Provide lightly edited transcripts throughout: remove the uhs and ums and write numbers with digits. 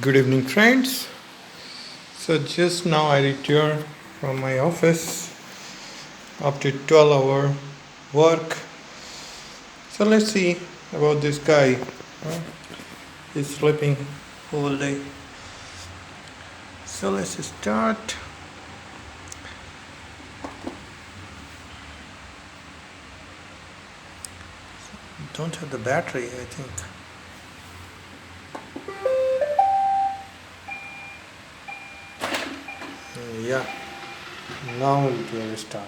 Good evening, friends. So, just now I returned from my office after 12-hour work. So, let's see about this guy. Uh, He's sleeping all day. So, let's start. Don't have the battery, I think. Yeah, now it will start.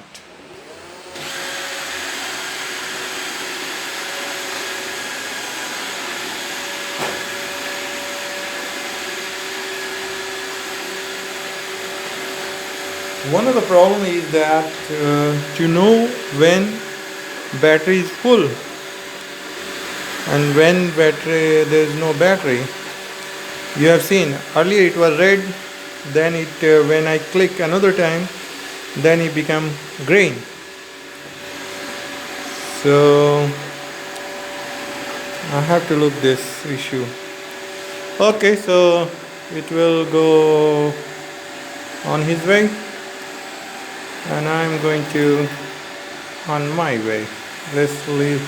One of the problem is that to know when battery is full and when battery there is no battery. You have seen earlier it was red, then it when I click another time, then it become green. So I have to look this issue. Okay, so it will go on his way, and I'm going to on my way. Let's leave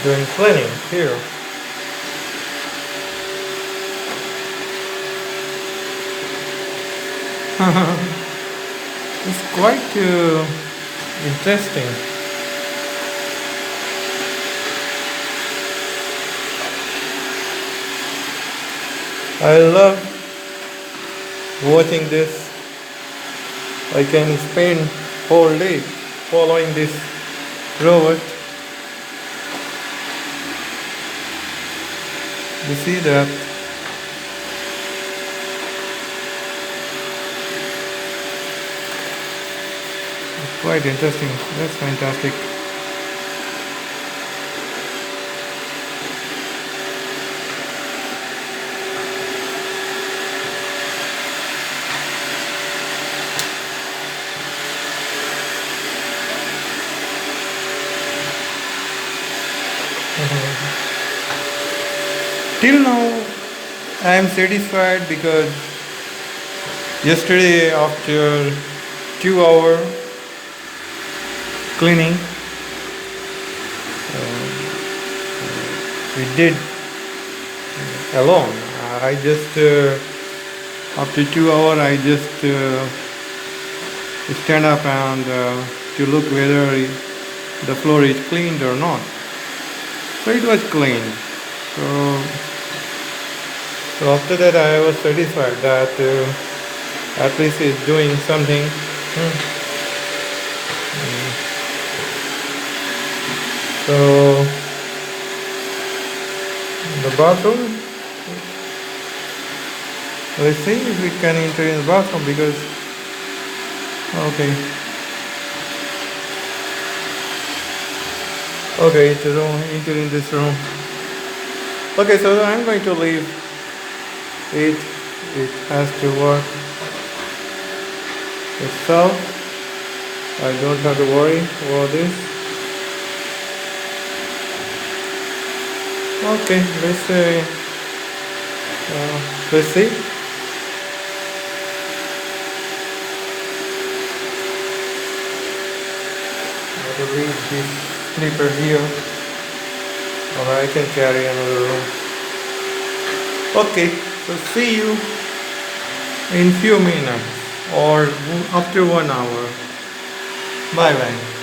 doing cleaning here. It's quite interesting. I love watching this. I can spend whole day following this robot. You see that? It's quite interesting. That's fantastic. Till now, I am satisfied because yesterday, after 2 hour cleaning, we did alone. I just after 2 hour, I just stand up and to look whether the floor is cleaned or not. So it was clean. So after that, I was satisfied that at least it's doing something. So the bathroom. Let's see if we can enter in the bathroom because okay. Okay, it's a room. Enter in this room. Okay, so I'm going to leave it. It has to work itself. I don't have to worry about this. Okay, let's see. I have to leave this slipper here, or I can carry another room. Okay, so see you in few minutes or after 1 hour. Bye bye.